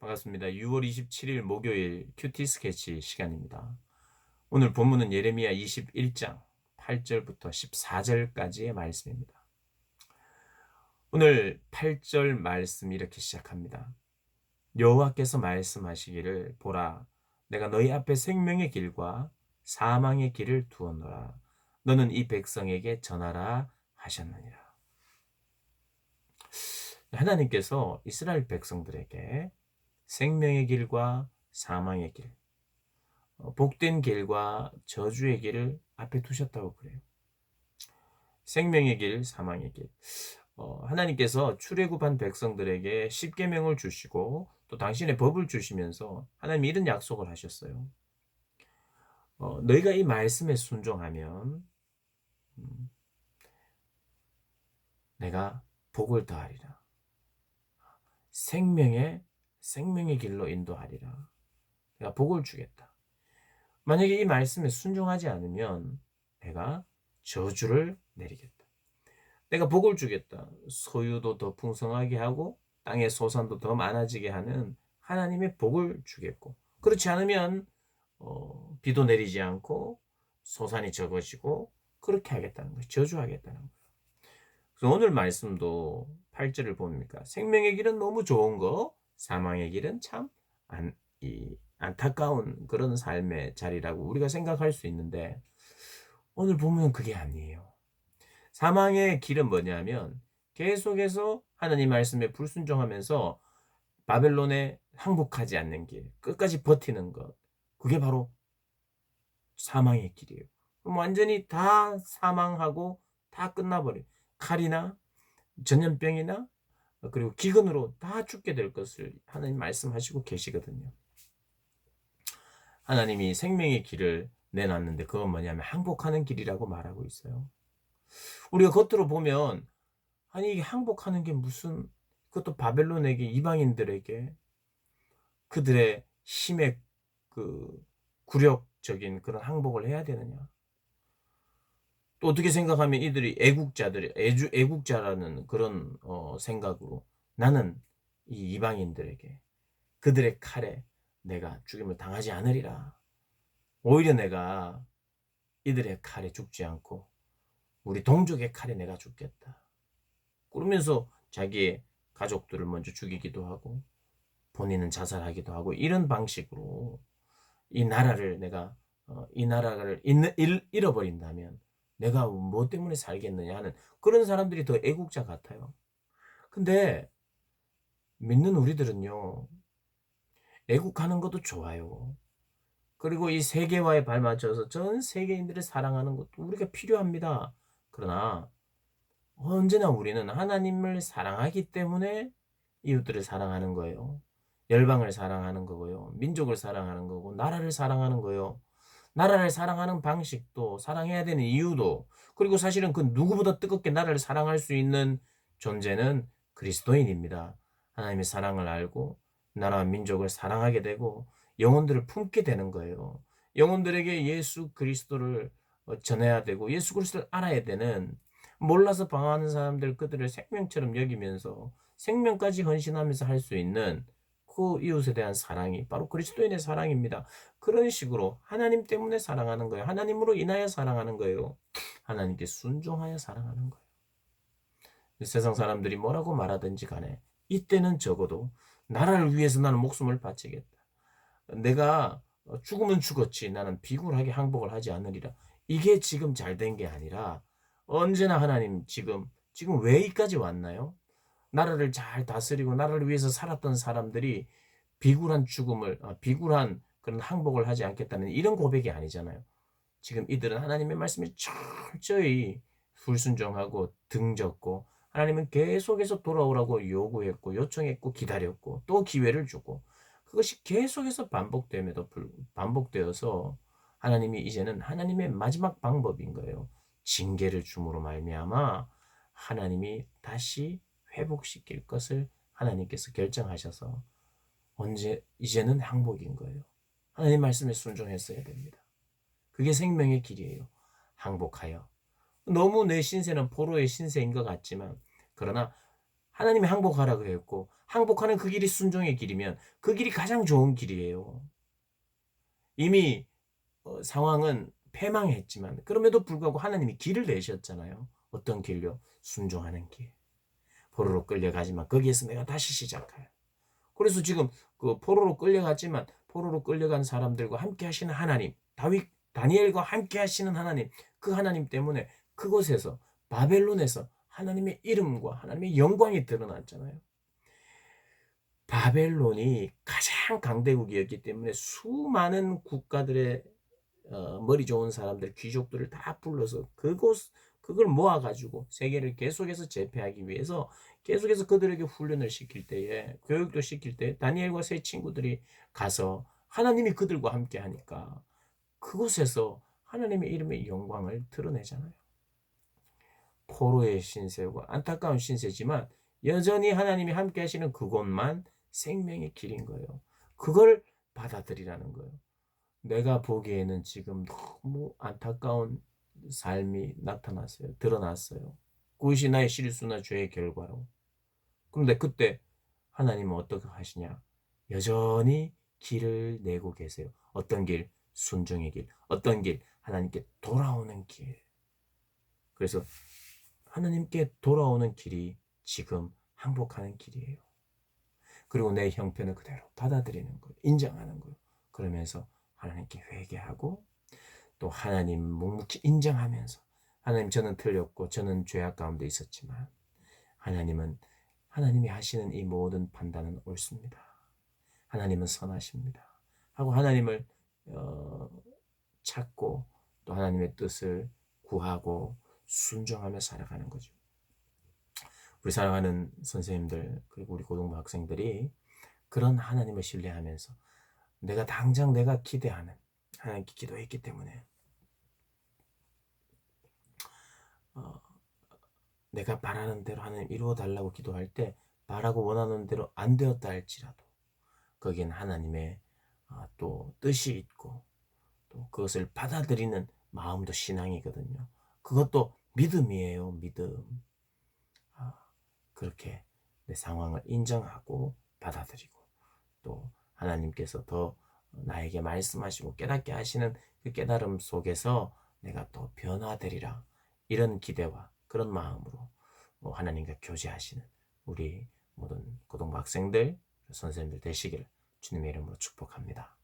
반갑습니다. 6월 27일 목요일 큐티 스케치 시간입니다. 오늘 본문은 예레미야 21장 8절부터 14절까지의 말씀입니다. 오늘 8절 말씀 이렇게 시작합니다. 여호와께서 말씀하시기를 보라, 내가 너희 앞에 생명의 길과 사망의 길을 두었노라. 너는 이 백성에게 전하라 하셨느니라. 하나님께서 이스라엘 백성들에게 생명의 길과 사망의 길, 복된 길과 저주의 길을 앞에 두셨다고 그래요. 생명의 길, 사망의 길. 하나님께서 출애굽한 백성들에게 십계명을 주시고 또 당신의 법을 주시면서 하나님이 이런 약속을 하셨어요. 너희가 이 말씀에 순종하면 내가 복을 더하리라. 생명의 길로 인도하리라. 내가 복을 주겠다. 만약에 이 말씀에 순종하지 않으면 내가 저주를 내리겠다. 내가 복을 주겠다. 소유도 더 풍성하게 하고 땅의 소산도 더 많아지게 하는 하나님의 복을 주겠고, 그렇지 않으면 비도 내리지 않고 소산이 적어지고 그렇게 하겠다는 거예요. 저주하겠다는 거예요. 그래서 오늘 말씀도 8절을 보니까 생명의 길은 너무 좋은 거, 사망의 길은 참 안타까운 그런 삶의 자리라고 우리가 생각할 수 있는데, 오늘 보면 그게 아니에요. 사망의 길은 뭐냐면 계속해서 하나님 말씀에 불순종하면서 바벨론에 항복하지 않는 길, 끝까지 버티는 것, 그게 바로 사망의 길이에요. 그럼 완전히 다 사망하고 다 끝나버려요. 칼이나 전염병이나 그리고 기근으로 다 죽게 될 것을 하나님 말씀하시고 계시거든요. 하나님이 생명의 길을 내놨는데 그건 뭐냐면 항복하는 길이라고 말하고 있어요. 우리가 겉으로 보면 아니 이게 항복하는 게 무슨, 그것도 바벨론에게, 이방인들에게 그들의 힘의 그 굴욕적인 그런 항복을 해야 되느냐. 또 어떻게 생각하면 이들이 애국자라는 그런 생각으로 나는 이 이방인들에게 그들의 칼에 내가 죽임을 당하지 않으리라. 오히려 내가 이들의 칼에 죽지 않고 우리 동족의 칼에 내가 죽겠다. 그러면서 자기의 가족들을 먼저 죽이기도 하고 본인은 자살하기도 하고, 이런 방식으로 이 나라를 내가 이 나라를 잃어버린다면 내가 뭐 때문에 살겠느냐 하는 그런 사람들이 더 애국자 같아요. 근데 믿는 우리들은요, 애국하는 것도 좋아요. 그리고 이 세계화에 발맞춰서 전 세계인들을 사랑하는 것도 우리가 필요합니다. 그러나 언제나 우리는 하나님을 사랑하기 때문에 이웃들을 사랑하는 거예요. 열방을 사랑하는 거고요. 민족을 사랑하는 거고, 나라를 사랑하는 거예요. 나라를 사랑하는 방식도, 사랑해야 되는 이유도, 그리고 사실은 그 누구보다 뜨겁게 나라를 사랑할 수 있는 존재는 그리스도인입니다. 하나님의 사랑을 알고 나라와 민족을 사랑하게 되고 영혼들을 품게 되는 거예요. 영혼들에게 예수 그리스도를 전해야 되고 예수 그리스도를 알아야 되는, 몰라서 방황하는 사람들 그들을 생명처럼 여기면서 생명까지 헌신하면서 할 수 있는 그 이웃에 대한 사랑이 바로 그리스도인의 사랑입니다. 그런 식으로 하나님 때문에 사랑하는 거예요. 하나님으로 인하여 사랑하는 거예요. 하나님께 순종하여 사랑하는 거예요. 세상 사람들이 뭐라고 말하든지 간에 이때는 적어도 나라를 위해서 나는 목숨을 바치겠다. 내가 죽으면 죽었지 나는 비굴하게 항복을 하지 않으리라. 이게 지금 잘 된 게 아니라 언제나 하나님 지금 왜 이까지 왔나요? 나라를 잘 다스리고 나라를 위해서 살았던 사람들이 비굴한 그런 항복을 하지 않겠다는 이런 고백이 아니잖아요. 지금 이들은 하나님의 말씀에 철저히 불순종하고 등졌고, 하나님은 계속해서 돌아오라고 요구했고 요청했고 기다렸고 또 기회를 주고, 그것이 계속해서 반복되어서 하나님이 이제는 하나님의 마지막 방법인 거예요. 징계를 줌으로 말미암아 하나님이 다시 회복시킬 것을 하나님께서 결정하셔서 이제는 항복인 거예요. 하나님 말씀에 순종했어야 됩니다. 그게 생명의 길이에요. 항복하여. 너무 내 신세는 포로의 신세인 것 같지만, 그러나 하나님이 항복하라 그랬고 항복하는 그 길이 순종의 길이면 그 길이 가장 좋은 길이에요. 이미 상황은 패망했지만 그럼에도 불구하고 하나님이 길을 내셨잖아요. 어떤 길요? 순종하는 길. 포로로 끌려가지만 거기에서 내가 다시 시작해요. 그래서 지금 그 포로로 끌려갔지만 포로로 끌려간 사람들과 함께 하시는 하나님, 다니엘과 함께 하시는 하나님, 그 하나님 때문에 그곳에서 바벨론에서 하나님의 이름과 하나님의 영광이 드러났잖아요. 바벨론이 가장 강대국이었기 때문에 수많은 국가들의 머리 좋은 사람들, 귀족들을 다 불러서 그걸 모아가지고 세계를 계속해서 제패하기 위해서 계속해서 그들에게 훈련을 시킬 때에, 교육도 시킬 때, 다니엘과 세 친구들이 가서 하나님이 그들과 함께 하니까 그곳에서 하나님의 이름의 영광을 드러내잖아요. 포로의 신세와 안타까운 신세지만 여전히 하나님이 함께 하시는 그곳만 생명의 길인 거예요. 그걸 받아들이라는 거예요. 내가 보기에는 지금 너무 안타까운 삶이 나타났어요. 드러났어요. 그것이 나의 실수나 죄의 결과로. 그런데 그때 하나님은 어떻게 하시냐? 여전히 길을 내고 계세요. 어떤 길? 순종의 길. 어떤 길? 하나님께 돌아오는 길. 그래서 하나님께 돌아오는 길이 지금 항복하는 길이에요. 그리고 내 형편을 그대로 받아들이는 거예요. 인정하는 거예요. 그러면서 하나님께 회개하고 또 하나님 묵묵히 인정하면서 하나님 저는 틀렸고 저는 죄악 가운데 있었지만 하나님은 하나님이 하시는 이 모든 판단은 옳습니다. 하나님은 선하십니다. 하고 하나님을 찾고 또 하나님의 뜻을 구하고 순종하며 살아가는 거죠. 우리 사랑하는 선생님들 그리고 우리 고등부 학생들이 그런 하나님을 신뢰하면서 당장 내가 기대하는 하나님께 기도했기 때문에 내가 바라는 대로 하나님 이루어 달라고 기도할 때 바라고 원하는 대로 안 되었다 할지라도 거기엔 하나님의 또 뜻이 있고 또 그것을 받아들이는 마음도 신앙이거든요. 그것도 믿음이에요. 믿음. 그렇게 내 상황을 인정하고 받아들이고 또 하나님께서 더 나에게 말씀하시고 깨닫게 하시는 그 깨달음 속에서 내가 또 변화되리라 이런 기대와 그런 마음으로 하나님과 교제하시는 우리 모든 고등부 학생들 선생님들 되시기를 주님의 이름으로 축복합니다.